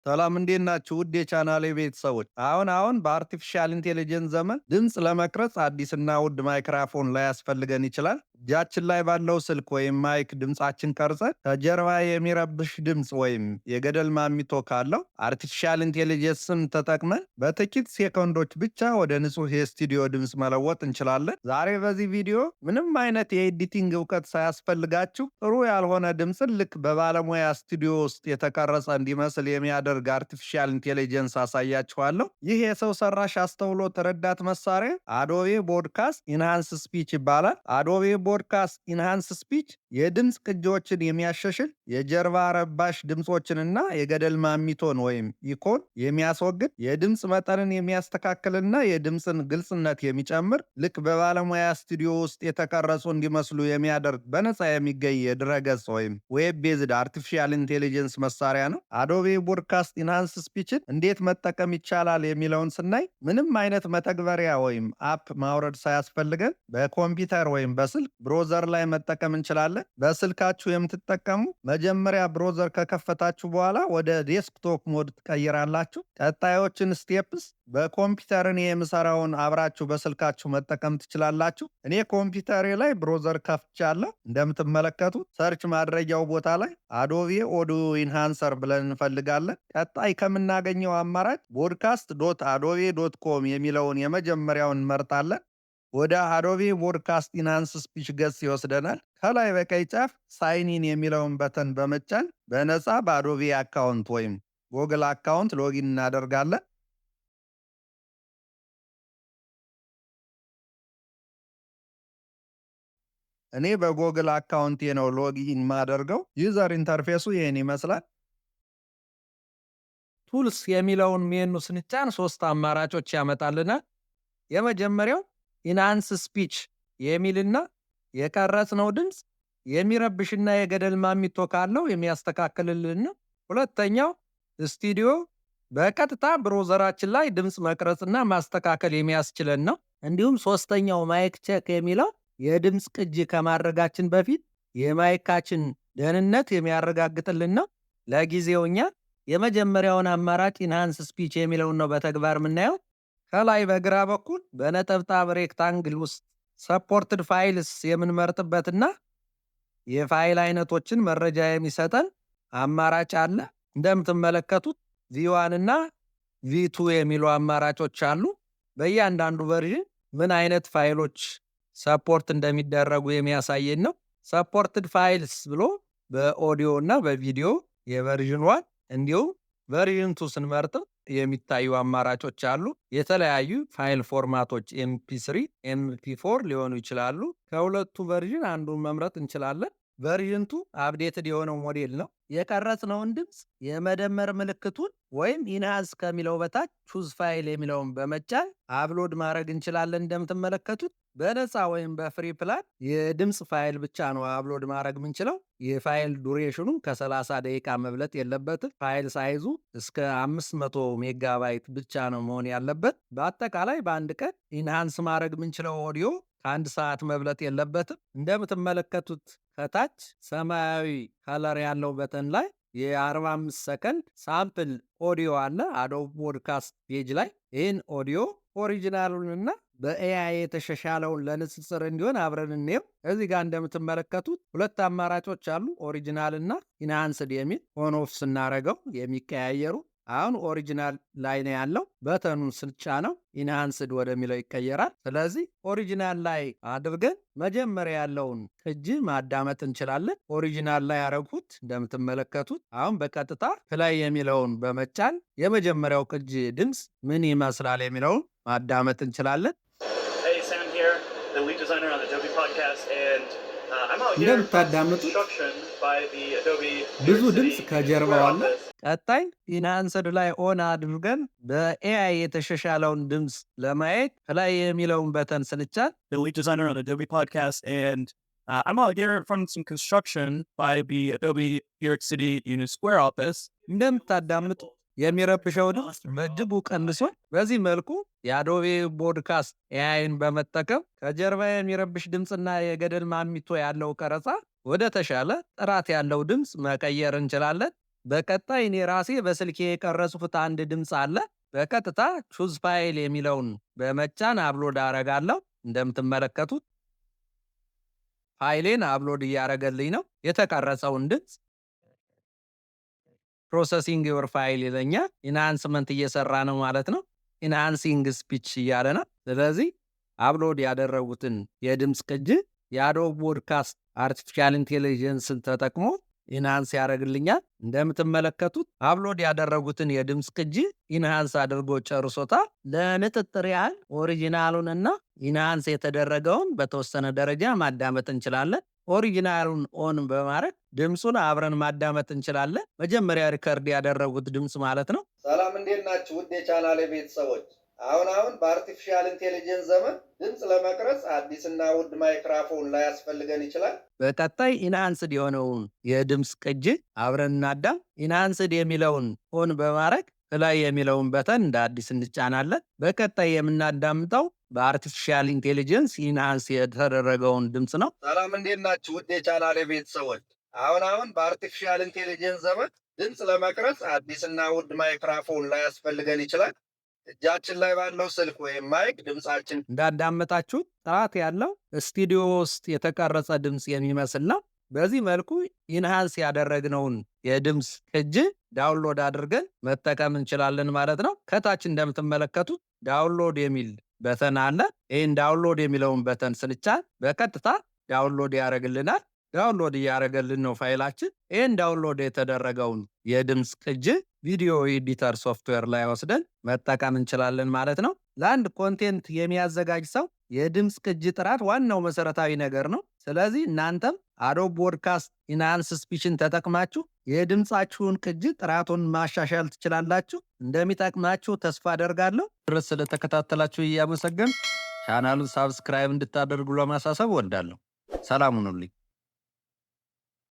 ሰላም እንዴት ናችሁ? ውድ የቻናሌ ቤተሰቦች፣ አሁን በአርቲፊሻል ኢንቴሊጀንስ ዘመን ድምፅ ለመቅረጽ አዲስና ውድ ማይክራፎን ላያስፈልገን ይችላል። እጃችን ላይ ባለው ስልክ ወይም ማይክ ድምፃችን ቀርጸን ከጀርባ የሚረብሽ ድምፅ ወይም የገደል ማሚቶ ካለው አርቲፊሻል ኢንቴሊጀንስን ተጠቅመን በጥቂት ሴኮንዶች ብቻ ወደ ንጹህ የስቱዲዮ ድምፅ መለወጥ እንችላለን። ዛሬ በዚህ ቪዲዮ ምንም አይነት የኤዲቲንግ እውቀት ሳያስፈልጋችሁ ጥሩ ያልሆነ ድምፅን ልክ በባለሙያ ስቱዲዮ ውስጥ የተቀረጸ እንዲመስል የሚያደርግ አርቲፊሻል ኢንቴሊጀንስ አሳያችኋለሁ። ይህ የሰው ሰራሽ አስተውሎት ረዳት መሳሪያ አዶቤ ቦድካስት ኢንሃንስ ስፒች ይባላል። አዶቤ ቦድካስት ኢንሃንስ ስፒች የድምፅ ቅጂዎችን የሚያሻሽል፣ የጀርባ ረባሽ ድምፆችንና የገደል ማሚቶን ወይም ኢኮን የሚያስወግድ፣ የድምፅ መጠንን የሚያስተካክልና የድምፅን ግልጽነት የሚጨምር፣ ልክ በባለሙያ ስቱዲዮ ውስጥ የተቀረጹ እንዲመስሉ የሚያደርግ በነፃ የሚገኝ የድረገጽ ወይም ዌብ ቤዝድ አርቲፊሻል ኢንቴሊጀንስ መሳሪያ ነው። አዶቤ ቦድካስት ኢንሃንስ ስፒችን እንዴት መጠቀም ይቻላል የሚለውን ስናይ ምንም አይነት መተግበሪያ ወይም አፕ ማውረድ ሳያስፈልገን በኮምፒውተር ወይም በስልክ ብሮዘር ላይ መጠቀም እንችላለን። በስልካችሁ የምትጠቀሙ መጀመሪያ ብሮዘር ከከፈታችሁ በኋላ ወደ ዴስክቶፕ ሞድ ትቀይራላችሁ። ቀጣዮችን ስቴፕስ በኮምፒውተርን የምሰራውን አብራችሁ በስልካችሁ መጠቀም ትችላላችሁ። እኔ ኮምፒውተሬ ላይ ብሮዘር ከፍቻለሁ። እንደምትመለከቱት ሰርች ማድረጊያው ቦታ ላይ አዶቤ ኦዲዮ ኢንሃንሰር ብለን እንፈልጋለን። ቀጣይ ከምናገኘው አማራጭ ፖድካስት ዶት አዶቤ ዶት ኮም የሚለውን የመጀመሪያውን እንመርጣለን። ወደ አዶቤ ፖድካስት ኢንሃንስ ስፒች ገጽ ይወስደናል። ከላይ በቀይ ጫፍ ሳይኒን የሚለውን በተን በመጫን በነፃ በአዶቤ አካውንት ወይም ጎግል አካውንት ሎጊን እናደርጋለን። እኔ በጎግል አካውንቴ ነው ሎጊን ማደርገው። ዩዘር ኢንተርፌሱ ይህን ይመስላል። ቱልስ የሚለውን ሜኑ ስንጫን 3 አማራጮች ያመጣልናል። የመጀመሪያው ኢንሃንስ ስፒች የሚልና የቀረጽነው ድምፅ የሚረብሽና የገደል ማሚቶ ካለው የሚያስተካክልልን ነው። ሁለተኛው ስቱዲዮ በቀጥታ ብሮዘራችን ላይ ድምፅ መቅረጽና ማስተካከል የሚያስችለን ነው። እንዲሁም ሶስተኛው ማይክ ቼክ የሚለው የድምፅ ቅጂ ከማድረጋችን በፊት የማይካችን ደህንነት የሚያረጋግጥልን ነው። ለጊዜው እኛ የመጀመሪያውን አማራጭ ኢንሃንስ ስፒች የሚለውን ነው በተግባር የምናየው። ከላይ በግራ በኩል በነጠብጣብ ሬክታንግል ውስጥ ሰፖርትድ ፋይልስ የምንመርጥበትና የፋይል አይነቶችን መረጃ የሚሰጠን አማራጭ አለ። እንደምትመለከቱት ቪ1 እና ቪ2 የሚሉ አማራጮች አሉ። በእያንዳንዱ ቨርዥን ምን አይነት ፋይሎች ሰፖርት እንደሚደረጉ የሚያሳየን ነው። ሰፖርትድ ፋይልስ ብሎ በኦዲዮ እና በቪዲዮ የቨርዥን 1 እንዲሁም ቨርዥን 2 ስንመርጥ የሚታዩ አማራጮች አሉ። የተለያዩ ፋይል ፎርማቶች ኤምፒ3፣ ኤምፒ4 ሊሆኑ ይችላሉ። ከሁለቱ ቨርዥን አንዱን መምረጥ እንችላለን። ቨርዥን 2 አፕዴትድ የሆነው ሞዴል ነው። የቀረጽነውን ድምፅ የመደመር ምልክቱን ወይም ኢንሃንስ ከሚለው በታች ቹዝ ፋይል የሚለውን በመጫን አፕሎድ ማድረግ እንችላለን። እንደምትመለከቱት በነፃ ወይም በፍሪ ፕላን የድምፅ ፋይል ብቻ ነው አፕሎድ ማድረግ የምንችለው። የፋይል ዱሬሽኑ ከ30 ደቂቃ መብለጥ የለበትም። ፋይል ሳይዙ እስከ 500 ሜጋባይት ብቻ ነው መሆን ያለበት። በአጠቃላይ በአንድ ቀን ኢንሃንስ ማድረግ የምንችለው ኦዲዮ ከ1 ሰዓት መብለጥ የለበትም። እንደምትመለከቱት ከታች ሰማያዊ ከለር ያለው በተን ላይ የ45 ሰከንድ ሳምፕል ኦዲዮ አለ አዶቤ ፖድካስት ፔጅ ላይ። ይህን ኦዲዮ ኦሪጂናሉንና በኤአይ የተሻሻለውን ለንጽጽር እንዲሆን አብረን እንየው። እዚህ ጋር እንደምትመለከቱት 2 አማራጮች አሉ፣ ኦሪጂናል እና ኢንሃንስድ የሚል። ኦን ኦፍ ስናረገው የሚቀያየሩ። አሁን ኦሪጂናል ላይ ነው ያለው። በተኑን ስንጫነው ኢንሃንስድ ወደሚለው ይቀየራል። ስለዚህ ኦሪጂናል ላይ አድርገን መጀመሪያ ያለውን ቅጂ ማዳመጥ እንችላለን። ኦሪጂናል ላይ ያረኩት እንደምትመለከቱት። አሁን በቀጥታ ፕላይ የሚለውን በመጫን የመጀመሪያው ቅጂ ድምፅ ምን ይመስላል የሚለውን ማዳመጥ እንችላለን። እንደምታዳምጡት ብዙ ድምፅ ከጀርባው አለ። ቀጣይ ኢንሃንስድ ላይ ኦን አድርገን በኤአይ የተሻሻለውን ድምፅ ለማየት ላይ የሚለውን በተን ስንጫን I'm out here from some construction by the Adobe New York City Union Square office. እንደምታዳምጡ የሚረብሸው ድምፅ በእጅጉ ቀንሷል። በዚህ መልኩ የአዶቤ ፖድካስት ኤአይን በመጠቀም ከጀርባ የሚረብሽ ድምፅና የገደል ማሚቶ ያለው ቀረጻ ወደ ተሻለ ጥራት ያለው ድምፅ መቀየር እንችላለን። በቀጣይ እኔ ራሴ በስልኬ የቀረጽኩት አንድ ድምፅ አለ። በቀጥታ ቹዝ ፋይል የሚለውን በመጫን አፕሎድ አረጋለሁ። እንደምትመለከቱት ፋይሌን አፕሎድ እያረገልኝ ነው። የተቀረጸውን ድምፅ ፕሮሰሲንግ ዮር ፋይል ይለኛል። ኢንሃንስመንት እየሰራ ነው ማለት ነው። ኢንሃንሲንግ ስፒች እያለ ነው። ስለዚህ አፕሎድ ያደረጉትን የድምፅ ቅጂ የአዶብ ፖድካስት አርቲፊሻል ኢንቴሊጀንስን ተጠቅሞ ኢንሃንስ ያደርግልኛል። እንደምትመለከቱት አፕሎድ ያደረጉትን የድምፅ ቅጂ ኢንሃንስ አድርጎ ጨርሶታል። ለንጥጥር ያህል ኦሪጂናሉንና ኢንሃንስ የተደረገውን በተወሰነ ደረጃ ማዳመጥ እንችላለን። ኦሪጂናሉን ኦን በማድረግ ድምፁን አብረን ማዳመጥ እንችላለን። መጀመሪያ ሪከርድ ያደረጉት ድምፅ ማለት ነው። ሰላም፣ እንዴት ናችሁ ውድ የቻናሌ ቤተሰቦች? አሁን በአርቲፊሻል ኢንቴሊጀንስ ዘመን ድምፅ ለመቅረጽ አዲስና ውድ ማይክራፎን ላያስፈልገን ይችላል። በቀጣይ ኢንሃንስድ የሆነውን የድምፅ ቅጂ አብረን እናዳም። ኢንሃንስድ የሚለውን ኦን በማድረግ ላይ የሚለውን በተን እንደ አዲስ እንጫናለን። በቀጣይ የምናዳምጠው በአርቲፊሻል ኢንቴሊጀንስ ኢንሃንስ የተደረገውን ድምፅ ነው። ሰላም፣ እንዴት ናችሁ ውድ የቻናሌ ቤተሰቦች? አሁን በአርቲፊሻል ኢንቴሊጀንስ ዘመን ድምፅ ለመቅረጽ አዲስና ውድ ማይክራፎን ላያስፈልገን ይችላል። እጃችን ላይ ባለው ስልክ ወይም ማይክ ድምፃችን እንዳዳመጣችሁት ጥራት ያለው ስቱዲዮ ውስጥ የተቀረጸ ድምፅ የሚመስል ነው። በዚህ መልኩ ኢንሃንስ ያደረግነውን የድምፅ ቅጂ ዳውንሎድ አድርገን መጠቀም እንችላለን ማለት ነው። ከታች እንደምትመለከቱት ዳውንሎድ የሚል በተን አለ። ይህን ዳውንሎድ የሚለውን በተን ስንጫን በቀጥታ ዳውንሎድ ያደርግልናል። ዳውንሎድ እያደረገልን ነው ፋይላችን። ይህን ዳውንሎድ የተደረገውን የድምፅ ቅጂ ቪዲዮ ኤዲተር ሶፍትዌር ላይ ወስደን መጠቀም እንችላለን ማለት ነው። ለአንድ ኮንቴንት የሚያዘጋጅ ሰው የድምፅ ቅጂ ጥራት ዋናው መሰረታዊ ነገር ነው። ስለዚህ እናንተም አዶብ ፖድካስት ኢንሃንስ ስፒችን ተጠቅማችሁ የድምፃችሁን ቅጂ ጥራቱን ማሻሻል ትችላላችሁ። እንደሚጠቅማችሁ ተስፋ አደርጋለሁ። ድረስ ስለተከታተላችሁ እያመሰገን ቻናሉን ሳብስክራይብ እንድታደርጉ ለማሳሰብ ወዳለሁ። ሰላም ሁኑልኝ።